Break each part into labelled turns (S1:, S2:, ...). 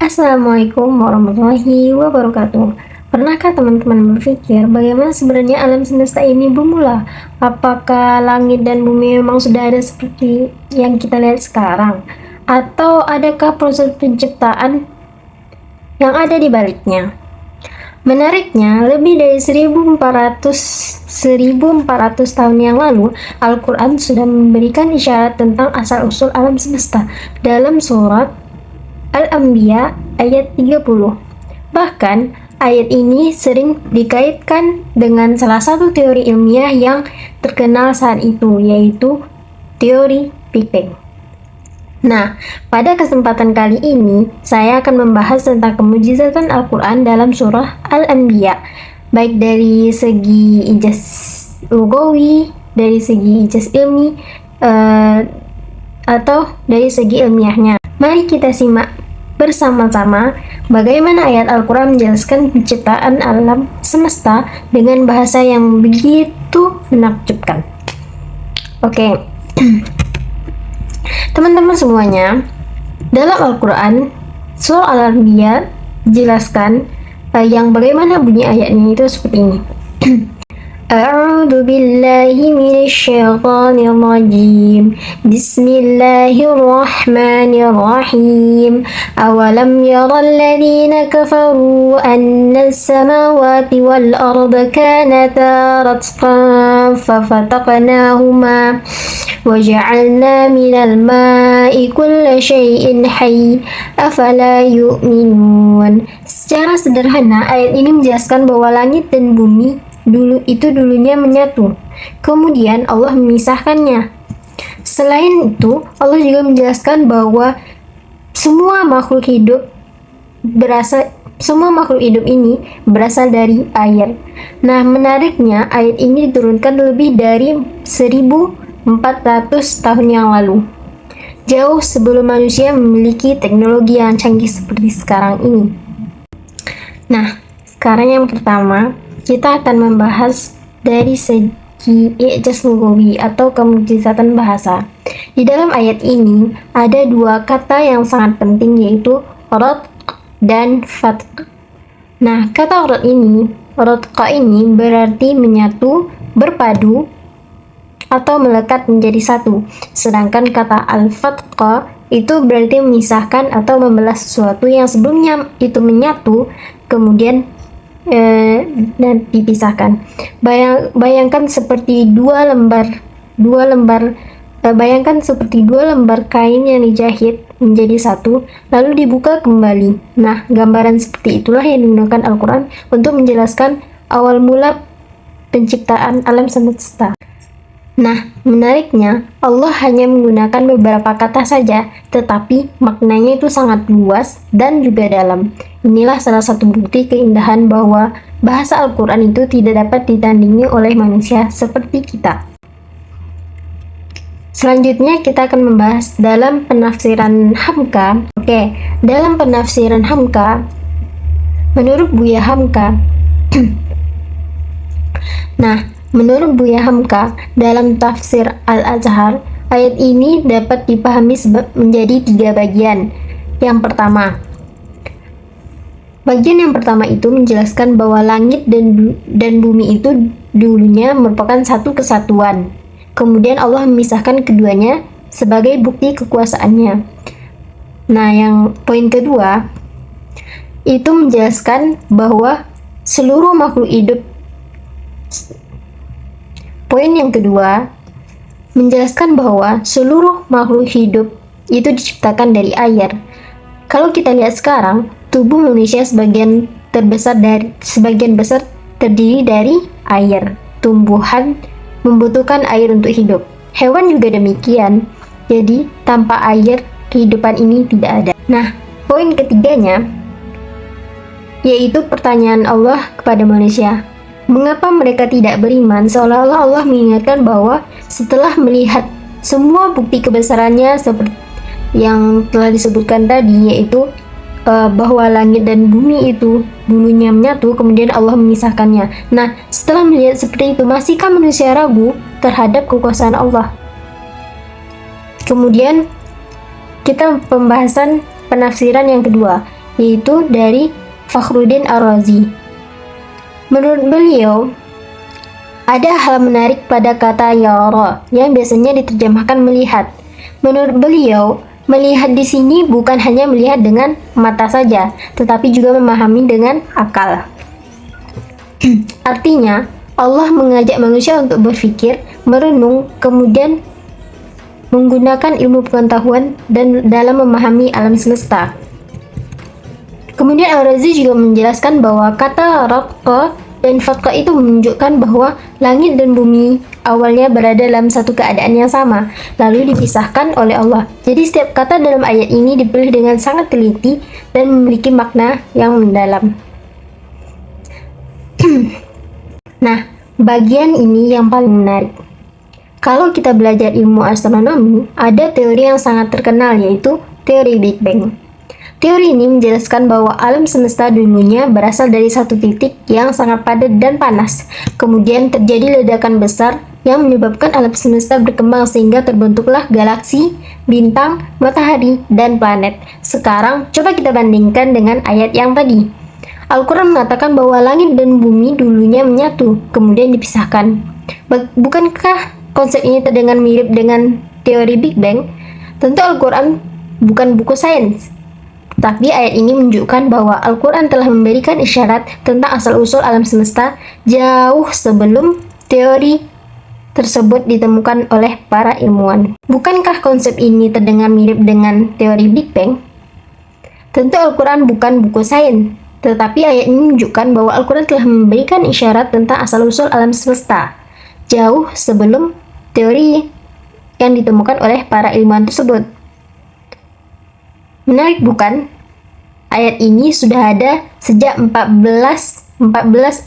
S1: Assalamualaikum warahmatullahi wabarakatuh. Pernahkah teman-teman berpikir bagaimana sebenarnya alam semesta ini bermula? Apakah langit dan bumi memang sudah ada seperti yang kita lihat sekarang? Atau adakah proses penciptaan yang ada di baliknya? Menariknya, lebih dari 1400 tahun yang lalu, Al-Quran sudah memberikan isyarat tentang asal-usul alam semesta dalam surat Al-Anbiya ayat 30. Bahkan, ayat ini sering dikaitkan dengan salah satu teori ilmiah yang terkenal saat itu, yaitu teori Big Bang. Nah, pada kesempatan kali ini, saya akan membahas tentang kemujizatan Al-Quran dalam surah Al-Anbiya, baik dari segi ijaz lugawi, dari segi ijaz ilmi, atau dari segi ilmiahnya. Mari kita simak bersama-sama bagaimana ayat Al-Quran menjelaskan penciptaan alam semesta dengan bahasa yang begitu menakjubkan. Oke. Teman-teman semuanya, dalam Al-Quran, surah Al-Anbiya dijelaskan yang bagaimana bunyi ayatnya itu seperti ini. A'udzu billahi minasyaitonir rajim. Bismillahirrahmanirrahim. Awalam yaral ladzina kafaru anna as-samawati wal arda kanata ratqan fafataqnahuma وجعلنا من الماء كل شيء حي أفلا يؤمنون. Secara sederhana, ayat ini menjelaskan bahwa langit dan bumi dulunya menyatu. Kemudian Allah memisahkannya. Selain itu, Allah juga menjelaskan bahwa semua makhluk hidup ini berasal dari air. Nah, menariknya ayat ini diturunkan lebih dari 1400 tahun yang lalu, jauh sebelum manusia memiliki teknologi yang canggih seperti sekarang ini. Nah, sekarang yang pertama, kita akan membahas dari segi i'jaz lugawi atau kemujizatan bahasa. Di dalam ayat ini, ada dua kata yang sangat penting, yaitu ratq dan fatq. Nah, kata ratqa ini berarti menyatu, berpadu, atau melekat menjadi satu. Sedangkan kata al-fatqa itu berarti memisahkan atau membelah sesuatu yang sebelumnya itu menyatu, kemudian dan dipisahkan. Bayangkan seperti dua lembar kain yang dijahit menjadi satu, lalu dibuka kembali. Nah, gambaran seperti itulah yang digunakan Al-Quran untuk menjelaskan awal mula penciptaan alam semesta. Nah, menariknya, Allah hanya menggunakan beberapa kata saja, tetapi maknanya itu sangat luas dan juga dalam. Inilah salah satu bukti keindahan bahwa bahasa Al-Quran itu tidak dapat ditandingi oleh manusia seperti kita. Selanjutnya kita akan membahas dalam penafsiran Hamka. Oke, dalam penafsiran Hamka, menurut Buya Hamka, menurut Buya Hamka, dalam tafsir Al-Azhar, ayat ini dapat dipahami menjadi 3 bagian. Yang pertama, bagian yang pertama itu menjelaskan bahwa langit dan bumi itu dulunya merupakan satu kesatuan. Kemudian Allah memisahkan keduanya sebagai bukti kekuasaannya. Nah, yang poin kedua itu menjelaskan bahwa seluruh makhluk hidup. Poin yang kedua menjelaskan bahwa seluruh makhluk hidup itu diciptakan dari air. Kalau kita lihat sekarang, tubuh manusia sebagian besar terdiri dari air. Tumbuhan membutuhkan air untuk hidup. Hewan juga demikian. Jadi, tanpa air, kehidupan ini tidak ada. Nah, poin ketiganya yaitu pertanyaan Allah kepada manusia. Mengapa mereka tidak beriman? Seolah-olah Allah mengingatkan bahwa setelah melihat semua bukti kebesarannya seperti yang telah disebutkan tadi, yaitu bahwa langit dan bumi itu dulunya menyatu, kemudian Allah memisahkannya. Nah, setelah melihat seperti itu, masihkah manusia ragu terhadap kekuasaan Allah? Kemudian kita pembahasan penafsiran yang kedua, yaitu dari Fakhruddin Ar-Razi. Menurut beliau, ada hal menarik pada kata yara yang biasanya diterjemahkan melihat. Menurut beliau, melihat di sini bukan hanya melihat dengan mata saja, tetapi juga memahami dengan akal. Artinya, Allah mengajak manusia untuk berpikir, merenung, kemudian menggunakan ilmu pengetahuan dan dalam memahami alam semesta. Kemudian Ar-Razi juga menjelaskan bahwa kata raqqa dan fatqa itu menunjukkan bahwa langit dan bumi awalnya berada dalam satu keadaan yang sama, lalu dipisahkan oleh Allah. Jadi setiap kata dalam ayat ini dipilih dengan sangat teliti dan memiliki makna yang mendalam. Nah, bagian ini yang paling menarik. Kalau kita belajar ilmu astronomi, ada teori yang sangat terkenal yaitu teori Big Bang. Teori ini menjelaskan bahwa alam semesta dulunya berasal dari satu titik yang sangat padat dan panas. Kemudian terjadi ledakan besar yang menyebabkan alam semesta berkembang sehingga terbentuklah galaksi, bintang, matahari, dan planet. Sekarang, coba kita bandingkan dengan ayat yang tadi. Al-Quran mengatakan bahwa langit dan bumi dulunya menyatu, kemudian dipisahkan. Bukankah konsep ini terdengar mirip dengan teori Big Bang? Tentu Al-Quran bukan buku sains. Tapi ayat ini menunjukkan bahwa Al-Quran telah memberikan isyarat tentang asal-usul alam semesta jauh sebelum teori tersebut ditemukan oleh para ilmuwan. Bukankah konsep ini terdengar mirip dengan teori Big Bang? Tentu Al-Quran bukan buku sains, tetapi ayat ini menunjukkan bahwa Al-Quran telah memberikan isyarat tentang asal-usul alam semesta jauh sebelum teori yang ditemukan oleh para ilmuwan tersebut. Menarik bukan? Ayat ini sudah ada sejak 14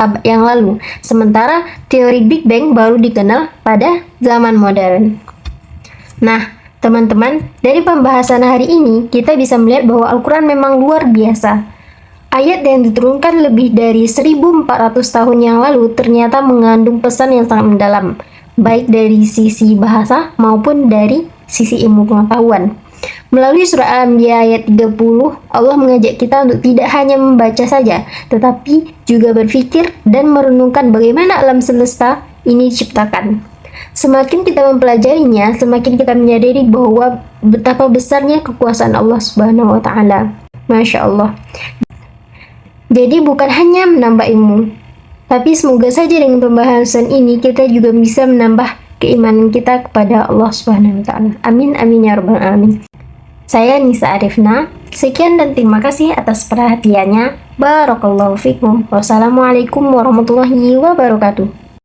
S1: abad yang lalu, sementara teori Big Bang baru dikenal pada zaman modern. Nah, teman-teman, dari pembahasan hari ini kita bisa melihat bahwa Al-Quran memang luar biasa. Ayat yang diturunkan lebih dari 1400 tahun yang lalu ternyata mengandung pesan yang sangat mendalam, baik dari sisi bahasa maupun dari sisi ilmu pengetahuan. Melalui surah Al-Anbiya ayat 30, Allah mengajak kita untuk tidak hanya membaca saja, tetapi juga berpikir dan merenungkan bagaimana alam semesta ini diciptakan. Semakin kita mempelajarinya, semakin kita menyadari bahwa betapa besarnya kekuasaan Allah Subhanahu wa Ta'ala. Masya Allah. Jadi bukan hanya menambah ilmu, tapi semoga saja dengan pembahasan ini kita juga bisa menambah keimanan kita kepada Allah Subhanahu wa Ta'ala. Amin amin ya rabbal alamin. Saya Nisa Arifna, sekian dan terima kasih atas perhatiannya. Barakallahu fikum. Wassalamualaikum warahmatullahi wabarakatuh.